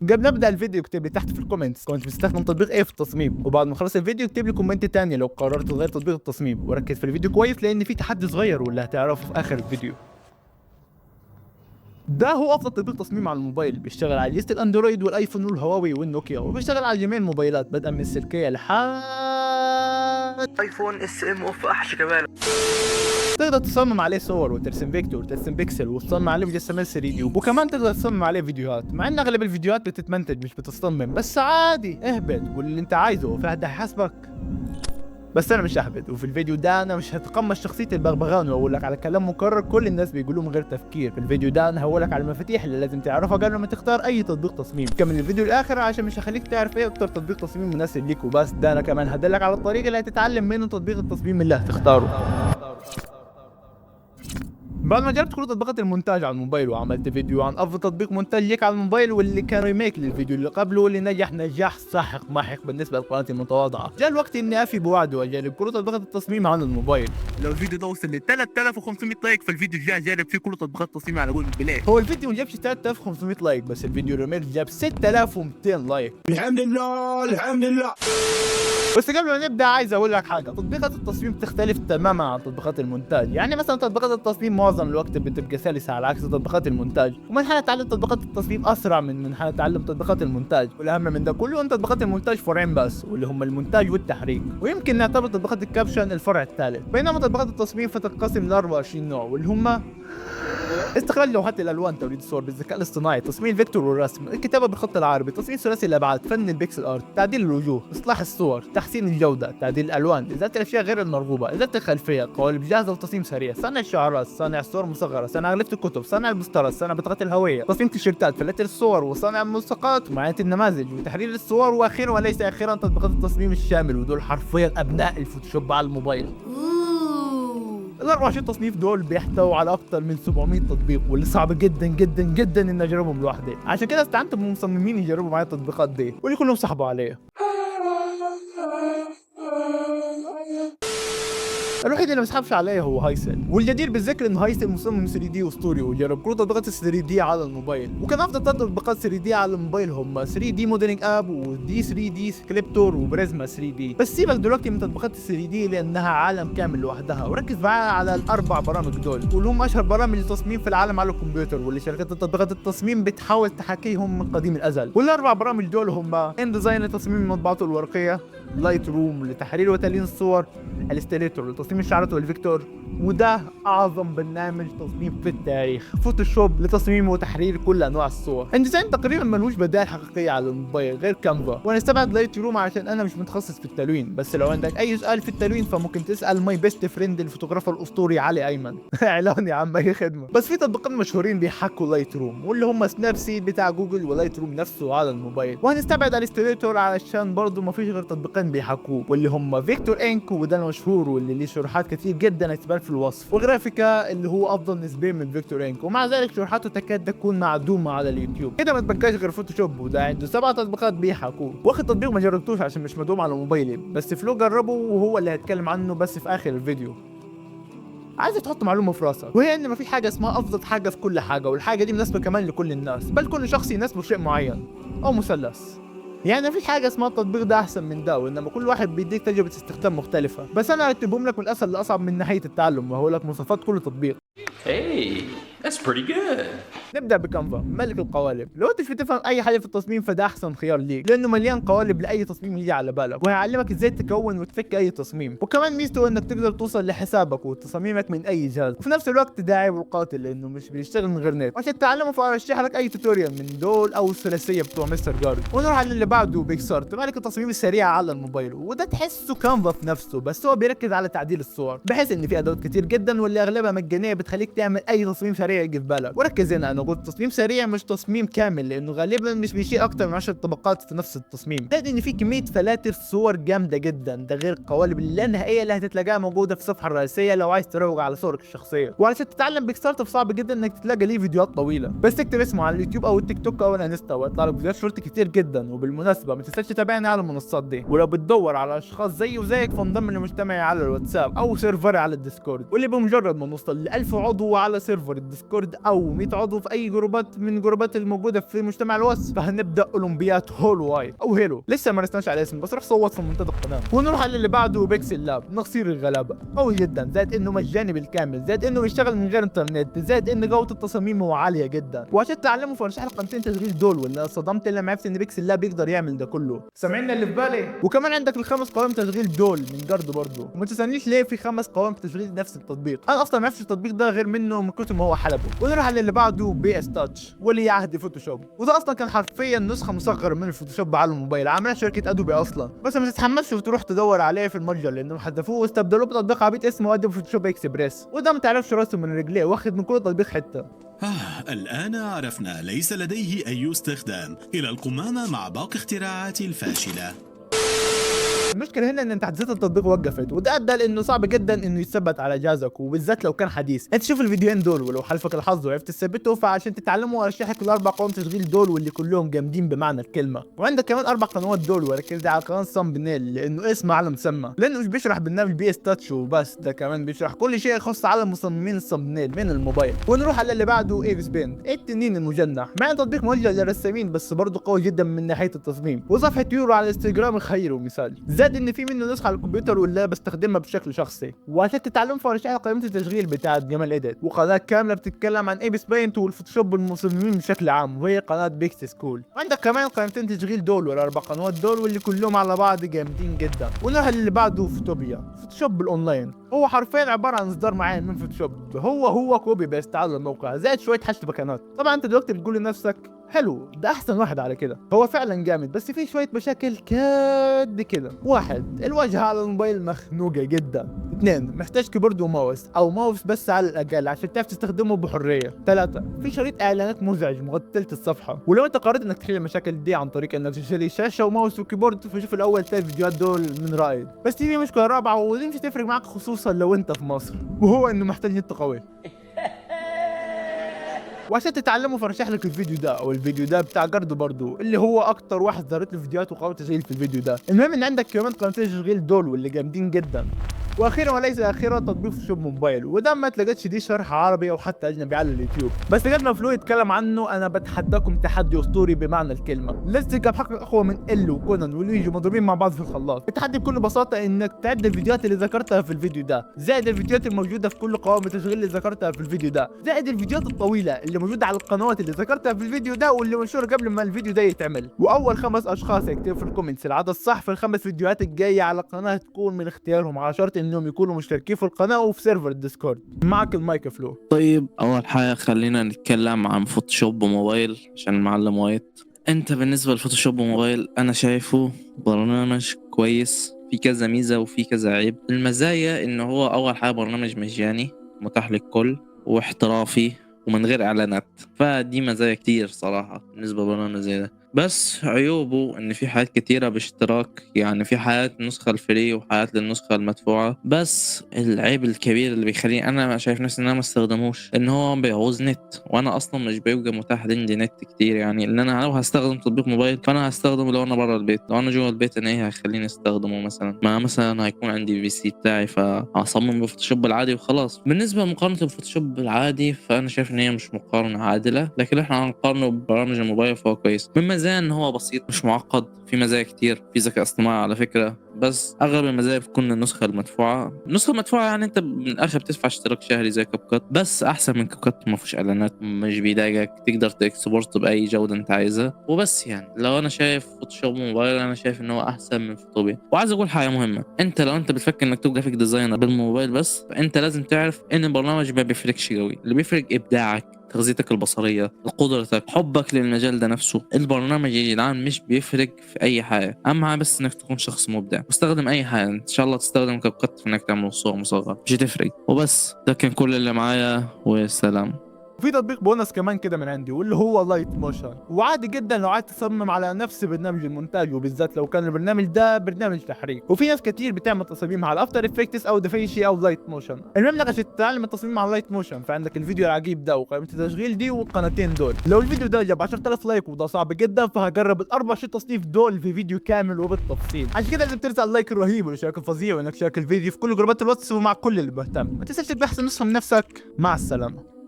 قبل ما ابدا الفيديو اكتب لي تحت في الكومنتس كنت بتستخدم تطبيق ايه في التصميم، وبعد ما خلص الفيديو اكتب لي كومنت تاني لو قررت تغير تطبيق التصميم. وركز في الفيديو كويس لان في تحدي صغير واللي هتعرفه في اخر الفيديو. ده هو افضل تطبيق تصميم على الموبايل، بيشتغل على اجهزه الاندرويد والايفون والهواوي والنوكيا، وبيشتغل على جميع الموبايلات بدءا من السلكيه لحد ايفون اس ام اوف احشي كمان. تقدر تصمم عليه صور وترسم فيكتور وترسم بيكسل وتصمم عليه مجسمات 3 دي، وكمان تقدر تصمم عليه فيديوهات، مع ان اغلب الفيديوهات بتتمنتج مش بتصمم. بس عادي اهبط واللي انت عايزه فهد هيحاسبك. بس انا مش ههبط، وفي الفيديو ده انا مش هتقمص شخصيه البغبغان واقول لك على كلام مكرر كل الناس بيقولوه من غير تفكير. في الفيديو ده انا هقول لك على المفاتيح اللي لازم تعرفها قبل ما تختار اي تطبيق تصميم. كمل الفيديو الاخر عشان مش هخليك تعرف ايه اكتر تطبيق تصميم مناسب ليك وبس، ده انا كمان هدلك على الطريقه اللي هتتعلم منه تطبيق التصميم اللي هتختاره. بعد ما جربت كل تطبيقات المونتاج على الموبايل وعملت فيديو عن افضل تطبيق مونتاج ليك على الموبايل واللي كان ريميك للفيديو اللي قبله واللي نجح نجاح ساحق محق بالنسبه لقناتي المتواضعه، جاء الوقت اني افي بوعدي واجرب كل تطبيقات التصميم على الموبايل. لو الفيديو ده وصل ل 3500 لايك فالفيديو الجاي جرب فيه كل تطبيقات التصميم على جوجل بلاي. هو الفيديو ما جابش 3500 لايك بس الفيديو ريميك جاب 6200 لايك. الحمد لله الحمد لله. بس قبل ما نبدا عايز اقول لك حاجه، تطبيقات التصميم تختلف تماما عن تطبيقات المونتاج. يعني مثلا تطبيقات التصميم معظم الوقت بتبقى سلسه على عكس تطبيقات المونتاج، ومنحنى تعلم تطبيقات التصميم اسرع من منحنى تعلم تطبيقات المونتاج. والاهم من ده كله ان تطبيقات المونتاج فرعين بس واللي هم المونتاج والتحريك، ويمكن نعتبر تطبيقات الكابشن الفرع الثالث. بينما تطبيقات التصميم فتنقسم ل 24 نوع واللي هم استغلال لوحات الالوان، توليد الصور بالذكاء الاصطناعي، تصميم الفيكتور والرسم، الكتابه بالخط العربي، تصميم ثلاثي الابعاد، فن البيكسل ارت، تعديل الوجوه، اصلاح الصور، تحسين الجوده، تعديل الالوان، ازاله الاشياء غير المرغوبه، ازاله الخلفيه، قوالب جاهزه وتصميم سريع، صنع الشعارات، صنع صور مصغره، صنع غلفه الكتب، صنع البوسترات، صنع بطاقات الهويه، تصميم تيشيرتات، فلاتر الصور، وصنع ملصقات ومعاينه النماذج وتحرير الصور، واخيرا وليس اخيرا تطبيقات التصميم الشامل، ودول حرفيا ابناء الفوتوشوب على الموبايل. ال 24 تصنيف دول بيحتووا على اكتر من 700 تطبيق واللي صعب جدا جدا جدا اني اجربهم لوحدي، عشان كده استعنت بمصممين يجربوا معايا التطبيقات دي واللي كلهم سحبوا عليا. الوحيد اللي ما سحبش عليا هو هايسل، والجدير بالذكر ان هايسل مصمم 3 دي اسطوري وجرب كل تطبيقات ال 3 دي على الموبايل، وكان افضل تطبيقات 3 دي على الموبايل هم 3 دي موديلنج اب ودي 3 دي سكريبتور وبريزما 3 دي. بس سيبك دلوقتي من تطبيقات ال 3 دي لانها عالم كامل لوحدها، وركز معايا على الاربع برامج دول واللي هم اشهر برامج التصميم في العالم على الكمبيوتر واللي شركات تطبيقات التصميم بتحاول تحاكيهم من قديم الازل. والاربع برامج دول هم ان ديزاين لتصميم المطبوعات الورقيه، لايت روم لتحرير وتلوين الصور، الستيليتور لتصميم الشعارات والفيكتور، وده اعظم برنامج تصميم في التاريخ، فوتوشوب لتصميم وتحرير كل انواع الصور. الديزاين تقريبا ملوش بدائل حقيقيه على الموبايل غير كانفا، وانا استبعد لايت روم عشان انا مش متخصص في التلوين، بس لو عندك اي سؤال في التلوين فممكن تسال ماي بيست فريند الفوتوغرافر الاسطوري علي ايمن. اعلان يا عم، اي خدمه. بس في تطبيقات مشهورين بيحكوا لايت روم واللي هم سناب سيد بتاع جوجل ولايت روم نفسه على الموبايل، وهنستبعد الستيليتور علشان برضه مفيش غير تطبيقين بيحكوه واللي هم فيكتور انك وده المشهور واللي ليه شروحات كتير جدا هتبان في الوصف، وغرافيكا اللي هو افضل نسبيا من فيكتور انك، ومع ذلك شروحاته تكاد تكون معدومه على اليوتيوب. كده ما تبقاش غير فوتوشوب وده عنده 7 تطبيقات بيحكوه، واخد تطبيق ما جربتوش عشان مش مدعوم على موبايلي، بس فلو جربه وهو اللي هيتكلم عنه بس في اخر الفيديو. عايز تحط معلومه في راسك، وهي ان مفيش حاجه اسمها افضل حاجه في كل حاجه، والحاجه دي مناسبه كمان لكل الناس، بل كل شخص يناسبه شيء معين او مثلث. يعني مفيش حاجه اسمها التطبيق ده احسن من ده، وانما كل واحد بيديك تجربه استخدام مختلفه. بس انا هرتبهم لك من الاسهل لاصعب من ناحيه التعلم وهقول لك مواصفات كل تطبيق. Hey, that's pretty good. نبدا بكانفا، ملك القوالب. لو انت مش بتفهم اي حاجه في التصميم فده احسن خيار ليك لانه مليان قوالب لاي تصميم يجي على بالك، وهيعلمك ازاي تكون وتفك اي تصميم، وكمان ميزته انك تقدر توصل لحسابك وتصاميمك من اي جهاز، وفي نفس الوقت ده عيب القاتل لانه مش بيشتغل من غير نت. عشان تتعلمه فارشح لك اي توتوريال من دول او الثلاثيه بتوع مستر جارد. ونروح على اللي بعده، بيكسارت، ملك التصميم السريع على الموبايل، وده تحسه كانفا في نفسه بس هو بيركز على تعديل الصور، بحيث ان في ادوات كتير جدا واللي اغلبها مجانيه بتخليك تعمل اي تصميم سريع يجي في بالك. وركز هنا انا قلت تصميم سريع مش تصميم كامل لانه غالبا مش بيشيل اكتر من 10 طبقات في نفس التصميم، زائد ان في كميه فلاتر صور جامده جدا، ده غير القوالب اللانهائيه اللي هتلاقيها موجوده في الصفحه الرئيسيه لو عايز تروج على صورك الشخصيه. وعشان تتعلم بيكسارت صعب جدا انك تلاقي ليه فيديوهات طويله، بس تكتب اسمه على اليوتيوب او التيك توك او الانستا ويطلع لك فيديوهات شورت كتير جدا. وبالمناسبه ما تنساش تتابعني على المنصات دي، ولو بتدور على اشخاص زيي وزيك فانضم لمجتمعي على الواتساب او سيرفري على الديسكورد، واللي بمجرد ما نوصل ل 1000 عضو على سيرفر الديسكورد ديسكورد او 100 عضو في اي جروبات من جروبات الموجوده في مجتمع الواتس، فهنبدا اولمبياد هول واي او هيلو. لسه ما رسناش على اسم، بس رح صوت في منتدى القناه. ونروح على اللي بعده، بيكسل لاب، نقصير الغلابه. قوي جدا، زائد انه مجاني بالكامل، زائد انه بيشتغل من غير انترنت، زائد ان جوده تصاميمه عاليه جدا. وعشان تعلموا فرشح لك قناتين تشغيل دول، ولا صدمت لما عرفت ان بيكسل لاب يقدر يعمل ده كله. سامعين اللي في بالي؟ وكمان عندك الخمس قوائم تشغيل دول من جارد برضه. وما تسالنيش ليه في 5 قوائم تشغيل نفس التطبيق، انا اصلا ما عرفتش التطبيق ده غير منه من كتر ما هو حلبه. ونروح على اللي بعده، بي اس تاتش، ولي عهد فوتوشوب. وده اصلا كان حرفيا نسخه مصغره من الفوتوشوب على الموبايل، عاملها شركه ادوبي اصلا. بس ما تتحمسش وتروح تدور عليه في المتجر، لانهم حذفوه واستبدلوه بتطبيق عبيط اسمه ادوبي فوتوشوب اكسبريس، وده ما تعرفش راسه من رجليه، واخد من كل تطبيق حته. الآن عرفنا ليس لديه أي استخدام إلى القمامة مع باقي اختراعاتي الفاشلة. المشكله هنا ان تحديثات التطبيق وقفت، وده ادى لانه صعب جدا انه يثبت على جهازك، وبالذات لو كان حديث. انت شوف الفيديوهين دول، ولو حلفك الحظ وعرفت تثبته، فعشان تتعلموا ارشح لك ال4 قوائم تشغيل دول، واللي كلهم جامدين بمعنى الكلمه. وعندك كمان 4 قنوات دول، وركز على قناه سامبنيل لانه اسمه على مسمى، لانه مش بيشرح برنامج بي اس تاتش وبس، ده كمان بيشرح كل شيء يخص عالم مصممين السامبنيل من الموبايل. ونروح على اللي بعده، ايفيس بيند، التنين المجنح، مع تطبيق موجه للرسامين بس برضه قوي جدا من ناحيه التصميم. وصفحه يورو على الانستغرام خير ومثال، زاد ان في منه نسخه على الكمبيوتر ولا بستخدمها بشكل شخصي. وعشان تتعلم فرشح قائمه التشغيل بتاعت جمال ايديت، وقناه كامله بتتكلم عن ايبس بينت والفوتوشوب والمصممين بشكل عام، وهي قناه بيكس سكول. وعندك كمان قائمتين تشغيل دول ولا 4 قنوات دول، واللي كلهم على بعض جامدين جدا. ونروح اللي بعده، فوتوبيا، فوتوشوب الاونلاين. هو حرفيا عباره عن اصدار معين من فوتوشوب، هو كوبي بيست على الموقع، زائد شويه حشد بكنات. طبعا انت دلوقتي بتقول لنفسك حلو، ده احسن واحد على كده، هو فعلا جامد، بس في شويه مشاكل كاد كده. 1، الواجهه على الموبايل مخنوقه جدا. 2، محتاج كيبورد وماوس، او ماوس بس على الاقل عشان تعرف تستخدمه بحريه. 3، في شريط اعلانات مزعج مغطي تلت الصفحه. ولو انت قررت انك تحل المشاكل دي عن طريق انك تشتري شاشه وماوس وكيبورد، فشوف الاول 3 فيديوهات دول من رائد. بس في مشكله رابعه، ودي مش هتفرق معاك خصوصا لو انت في مصر، وهو انه محتاج نت قوي. وعشان تتعلموا فرشح لك الفيديو ده او الفيديو ده بتاع جاردو برضو، اللي هو اكتر واحد ظهرت له فيديوهات وقناه تشغيل في الفيديو ده. المهم ان عندك كمان قناتين تشغيل دول واللي جامدين جدا. واخيرا وليس اخيرا، تطبيق فوتوشوب موبايل، وده ما تلاقيتش دي شرح عربي او حتى اجنبي على اليوتيوب، بس قبل ما فلو يتكلم عنه انا بتحداكم تحدي اسطوري بمعنى الكلمه. ليستك بحقق اقوى من ال وكونان ولويجي مضروبين مع بعض في الخلاط. التحدي بكل بساطه انك تعد الفيديوهات اللي ذكرتها في الفيديو ده، زائد الفيديوهات الموجوده في كل قوائم التشغيل اللي ذكرتها في الفيديو ده، زائد الفيديوهات الطويله اللي موجوده على القنوات اللي ذكرتها في الفيديو ده واللي منشوره قبل ما الفيديو ده يتعمل. واول 5 اشخاص يكتبوا في الكومنتس العدد الصح في ال5 فيديوهات الجايه على القناه تكون من اختيارهم، على شرط انهم يكونوا مشتركين في القناه وفي سيرفر الديسكورد. معك المايك فلو. طيب أول حاجة خلينا نتكلم عن فوتوشوب موبايل عشان المعلم وايت. أنت بالنسبة لفوتوشوب موبايل أنا شايفه برنامج كويس، في كذا ميزة وفي كذا عيب. المزايا إن هو أول حاجة برنامج مجاني متاح للكل واحترافي ومن غير إعلانات، فدي مزايا كتير صراحة بالنسبة لبرنامج زي ده. بس عيوبه ان في حاجات كتيرة باشتراك، يعني في حاجات النسخة الفري وحاجات للنسخة المدفوعة. بس العيب الكبير اللي بيخليني انا شايف نفسي ان انا ما استخدموش ان هو بيعوز نت، وانا اصلا مش بيبقى متاح عندي نت كتير. يعني ان انا لو هستخدم تطبيق موبايل فانا هستخدمه لو انا بره البيت، لو انا جوه البيت انا ايه هيخليني استخدمه مثلا ما مثلا هيكون عندي في سي بتاعي فهصمم بفوتوشوب العادي وخلاص. بالنسبة لمقارنة الفوتوشوب العادي فانا شايف ان هي مش مقارنة عادلة، لكن احنا هنقارنه ببرامج الموبايل فهو كويس. مزايا ان هو بسيط مش معقد، في مزايا كتير، في ذكاء اصطناعي على فكره، بس اغلب المزايا بتكون النسخه المدفوعه. النسخه المدفوعه يعني انت من الاخر بتدفع اشتراك شهري زي كاب كات، بس احسن من كاب كات، ما فيهوش اعلانات، مش بيضايقك، تقدر تكسبورت باي جوده انت عايزها وبس. يعني لو انا شايف فوتوشوب موبايل انا شايف ان هو احسن من فوتوبيا. وعايز اقول حاجه مهمه، انت لو انت بتفكر انك تبقى جرافيك ديزاينر بالموبايل بس، فانت لازم تعرف ان البرنامج ما بيفرقش قوي، اللي بيفرق ابداعك، تغذيتك البصريه، قدرتك، حبك للمجال ده نفسه. البرنامج يا جدعان مش بيفرق في اي حاجه، اهم حاجه بس انك تكون شخص مبدع واستخدم اي حاجه. ان شاء الله تستخدم كاب كات في انك تعمل صور مصغره، مش هتفرق. وبس ده كان كل اللي معايا، والسلام. وفي تطبيق بونص كمان كده من عندي، واللي هو لايت موشن، وعادي جدا لو عايز تصمم على نفس برنامج المونتاج، وبالذات لو كان البرنامج ده برنامج تحريك. وفي ناس كتير بتعمل تصاميم على افتر افكتس او دافينشي او لايت موشن. المهم عشان تتعلم التصميم على لايت موشن فعندك الفيديو العجيب ده وقائمه التشغيل دي والقناتين دول. لو الفيديو ده جاب 10000 لايك وده صعب جدا، فهجرب ال24 تصنيف دول في فيديو كامل وبالتفصيل. عشان كده لازم ترسل اللايك الرهيب والاشتراك الفظيع، وانك تشارك الفيديو في كل جروبات الواتس ومع كل اللي مهتم. ما تنساش تبحث نسخه من نفسك. مع السلامه.